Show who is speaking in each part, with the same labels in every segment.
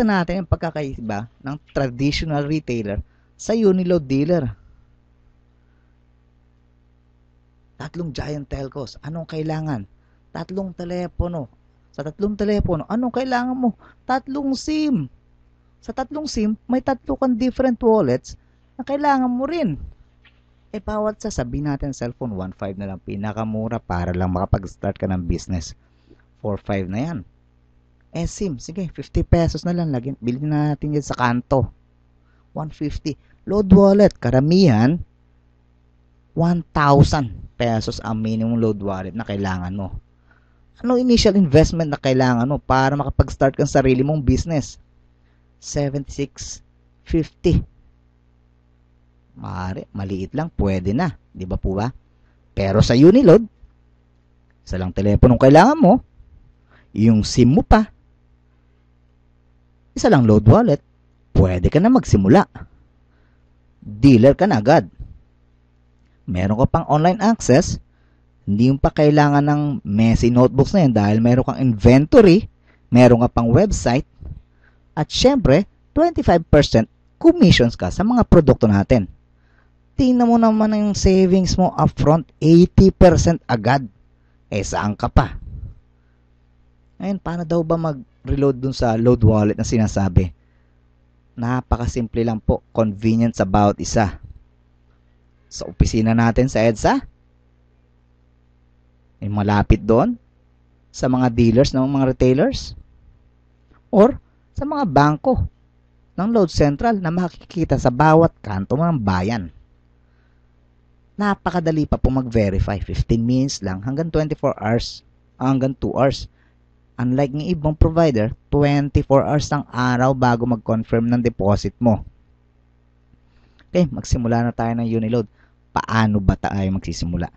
Speaker 1: natin ang pagkakaiba ng traditional retailer sa Uniload dealer. Tatlong giant telcos, anong kailangan? Tatlong telepono. Sa tatlong telepono, anong kailangan mo? Tatlong SIM. Sa tatlong SIM, may tatlo kang different wallets na kailangan mo rin. Bawat sasabihin natin cellphone, 1.5 na lang pinakamura para lang makapag-start ka ng business. 4.5 na yan. SIM, sige, 50 pesos na lang. Bilhin natin yan sa kanto. 150. Load wallet, karamihan, 1,000 pesos ang minimum load wallet na kailangan mo. Ano initial investment na kailangan mo para makapag-start kang sarili mong business? 76.50. Maliit lang, pwede na. Di ba po ba? Pero sa Uniload, isa lang teleponong kailangan mo, yung SIM mo pa, isa lang load wallet, pwede ka na magsimula. Dealer ka na agad. Meron ka pang online access, hindi mo pa kailangan ng messy notebooks na yan dahil meron kang inventory, meron ka pang website, at syempre, 25% commissions ka sa mga produkto natin. Tingnan mo naman yung savings mo upfront, 80% agad. Saan ka pa? Ngayon, paano daw ba mag-reload dun sa load wallet na sinasabi? Napakasimple lang po. Convenience sa bawat isa. Sa opisina natin sa EDSA, may malapit doon sa mga dealers ng mga retailers or sa mga bangko ng load central na makikita sa bawat kanto ng bayan. Napakadali pa po mag-verify. 15 minutes lang hanggang 24 hours, hanggang 2 hours. Unlike ng ibang provider, 24 hours ang araw bago mag-confirm ng deposit mo. Okay, magsimula na tayo ng Uniload. Paano ba tayo magsisimula?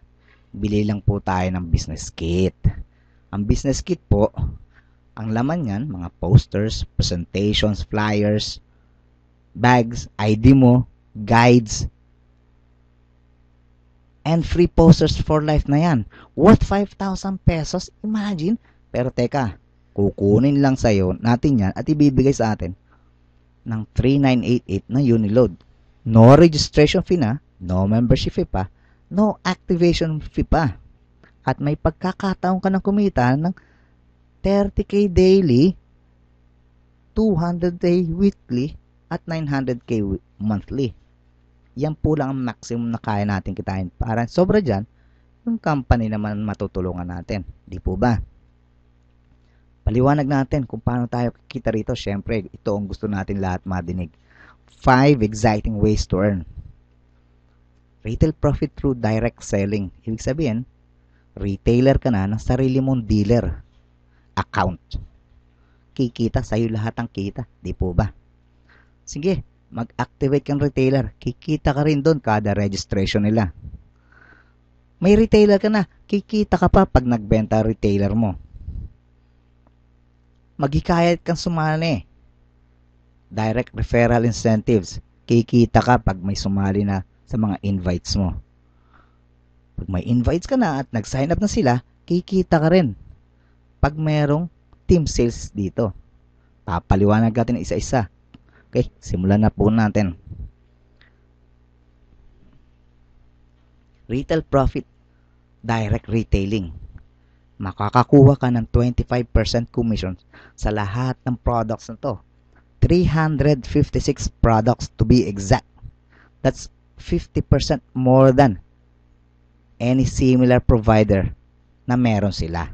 Speaker 1: Bili lang po tayo ng business kit. Ang business kit po, ang laman niyan, mga posters, presentations, flyers, bags, ID mo, guides, and free posters for life na yan. Worth 5,000 pesos. Imagine. Pero teka, kukunin lang sa'yo natin yan at ibibigay sa atin ng 3,988 na Uniload. No registration fee na, no membership fee pa, no activation fee pa. At may pagkakataon ka ng kumita ng 30K daily, 200K weekly, at 900K monthly. Yan po lang ang maximum na kaya natin kitain. Para sobra dyan, yung company naman matutulungan natin. Di po ba? Paliwanag natin kung paano tayo kikita rito. Siyempre, ito ang gusto natin lahat madinig. 5 exciting ways to earn. Retail profit through direct selling. Ibig sabihin, retailer ka na ng sarili mong dealer account. Kikita sa'yo lahat ang kita. Di po ba? Sige, mag-activate kang retailer. Kikita ka rin doon kada registration nila. May retailer ka na. Kikita ka pa pag nagbenta retailer mo. Maghikayat kang sumali. Direct referral incentives. Kikita ka pag may sumali na sa mga invites mo. Pag may invites ka na at nag-sign up na sila, kikita ka rin. Pag merong team sales dito. Papaliwanag natin isa-isa. Okay, simulan na po natin. Retail profit, direct retailing. Makakakuha ka ng 25% commission sa lahat ng products na to. 356 products to be exact. That's 50% more than any similar provider na meron sila.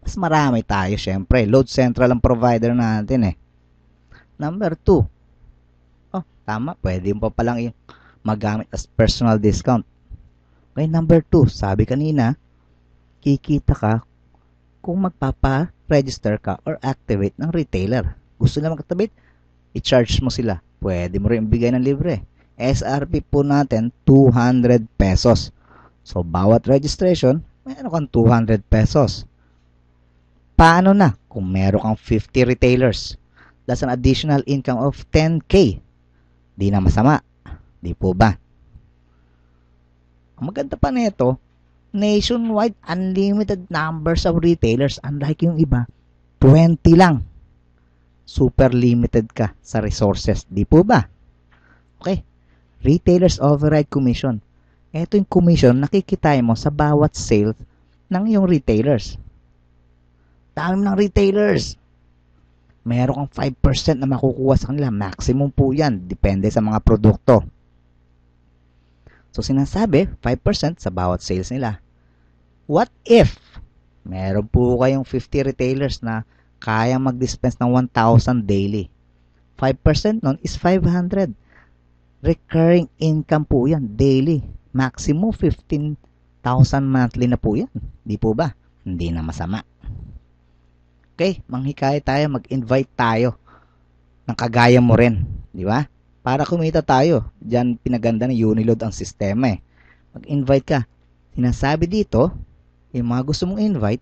Speaker 1: Mas marami tayo, syempre. Load Central ang provider natin eh. Number 2. Oh, tama. Pwede mo pa palang magamit as personal discount. Okay, number 2. Sabi kanina, kikita ka kung magpapa-register ka or activate ng retailer. Gusto na mag-activate, i-charge mo sila. Pwede mo rin bigay ng libre. SRP po natin, 200 pesos. So, bawat registration, meron kang 200 pesos. Paano na kung meron kang 50 retailers? That's an additional income of 10K. Di na masama. Di po ba? Ang maganda pa nito, nationwide unlimited numbers of retailers. Unlike yung iba, 20 lang. super limited ka sa resources. Di po ba? Okay. Retailers override commission. Ito yung commission nakikita mo sa bawat sale ng iyong retailers. Dami ng retailers. Meron kang 5% na makukuha sa kanila. Maximum po yan. Depende sa mga produkto. So, sinasabi, 5% sa bawat sales nila. What if meron po kayong 50 retailers na kaya mag-dispense ng 1,000 daily? 5% nun is 500. Recurring income po yan, daily. Maximum 15,000 monthly na po yan. Di po ba? Hindi na masama. Okay, manghikaya tayo, mag-invite tayo ng kagaya mo rin. Di ba? Para kumita tayo. Diyan pinaganda ng Uniload ang sistema eh. Mag-invite ka. Sinasabi dito, yung mga gusto mong invite,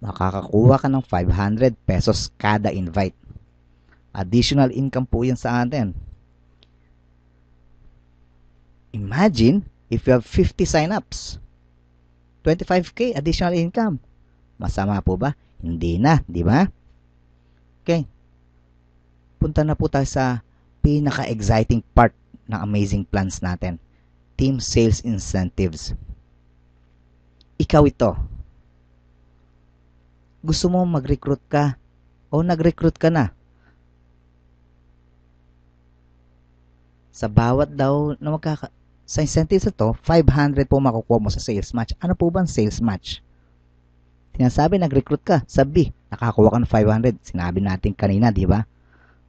Speaker 1: makakakuha ka ng 500 pesos kada invite. Additional income po yan sa atin. Imagine if you have 50 sign-ups. 25K additional income. Masama po ba? Hindi na, di ba? Okay. Punta na po tayo sa pinaka-exciting part ng amazing plans natin. Team sales incentives. Ikaw ito. Gusto mo mag-recruit ka o nag-recruit ka na? Sa bawat daw na sa incentives ito, 500 po makukuha mo sa sales match. Ano po ba ang sales match? Sinasabi, nag-recruit ka. Sabi, nakakuha ka ng 500. Sinabi natin kanina, di ba?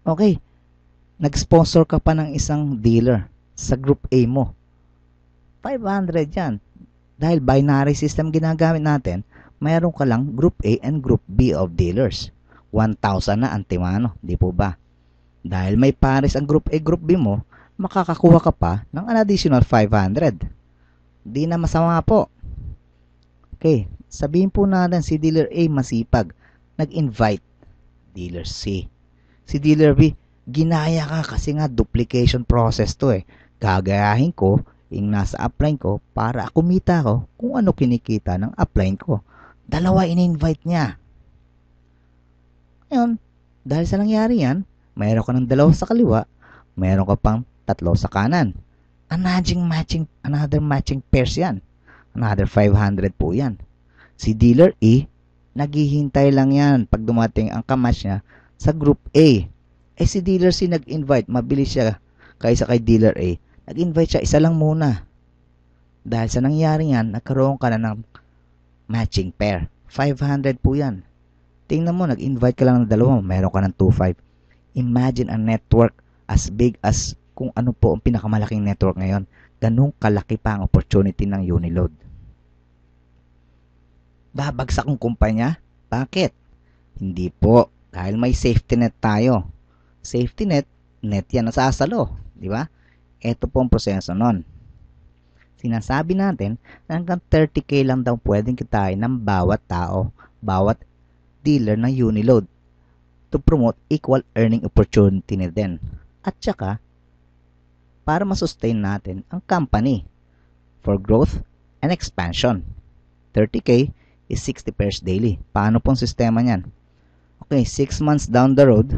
Speaker 1: Okay. Nag-sponsor ka pa ng isang dealer sa Group A mo. 500 yan. Dahil binary system ginagamit natin, mayroon ka lang Group A and Group B of dealers. 1,000 na antimano, di po ba? Dahil may pares ang Group A, Group B mo, makakakuha ka pa ng an additional 500. Di na masama po. Okay. Sabihin po natin si Dealer A masipag, nag-invite Dealer C. Si Dealer B, ginaya ka kasi nga duplication process to eh. Gagayahin ko yung nasa upline ko para kumita ko kung ano kinikita ng upline ko. Dalawa in-invite niya. Ngayon, dahil sa nangyari yan, mayroon ka ng dalawa sa kaliwa, mayroon ka pang tatlo sa kanan. Another matching pairs yan. Another 500 po yan. Si Dealer A, naghihintay lang yan pag dumating ang kamatch niya sa Group A. Si Dealer C nag-invite, mabilis siya kaysa kay Dealer A. Nag-invite siya, isa lang muna. Dahil sa nangyari yan, nagkaroon ka na ng matching pair. 500 po yan. Tingnan mo, nag-invite ka lang ng dalawa, meron ka ng 2,500. Imagine a network as big as kung ano po ang pinakamalaking network ngayon. Ganun kalaki pa ang opportunity ng Uniload. Babagsak ang kumpanya? Bakit? Hindi po. Dahil may safety net tayo. Safety net, net yan nasasalo. Di ba? Ito po ang proseso nun. Sinasabi natin na hanggang 30K lang daw pwedeng kitain ng bawat tao, bawat dealer ng Uniload to promote equal earning opportunity na din. At saka, para masustain natin ang company for growth and expansion. 30K is 60 pairs daily. Paano pong sistema niyan? Okay, 6 months down the road,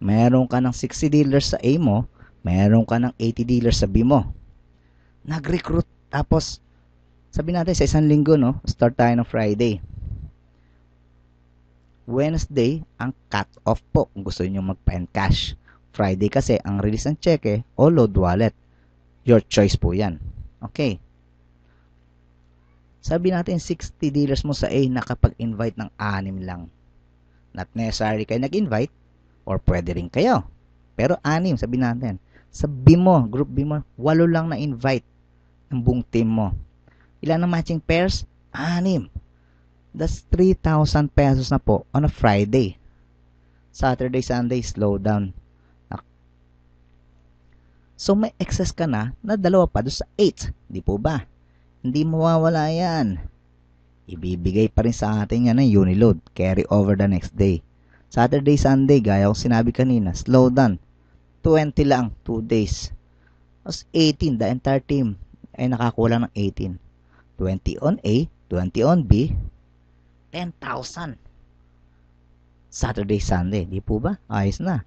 Speaker 1: meron ka ng 60 dealers sa A mo, meron ka ng 80 dealers sa B mo. Nag-recruit, tapos, sabi natin sa isang linggo, no? Start tayo ng Friday. Wednesday, ang cut-off po kung gusto niyo magpa-encash. Friday kasi, ang release ng cheque o load wallet. Your choice po yan. Okay. Sabi natin 60 dealers mo sa A nakapag-invite ng 6 lang. Not necessarily kayo nag-invite or pwede rin kayo. Pero 6, sabi natin. Sa B mo, group B mo, 8 lang na-invite ng buong team mo. Ilan ang matching pairs? 6. That's 3,000 pesos na po on a Friday. Saturday, Sunday, slow down. So may excess ka na 2 pa doon sa 8. Di po ba? Hindi mawawala yan. Ibibigay pa rin sa atin yan ng Uniload. Carry over the next day. Saturday, Sunday, gaya kong sinabi kanina, slow down. 20 lang, 2 days. Tapos 18, the entire team ay nakakulang ng 18. 20 on A, 20 on B, 10,000. Saturday, Sunday. Di po ba? Ayos na.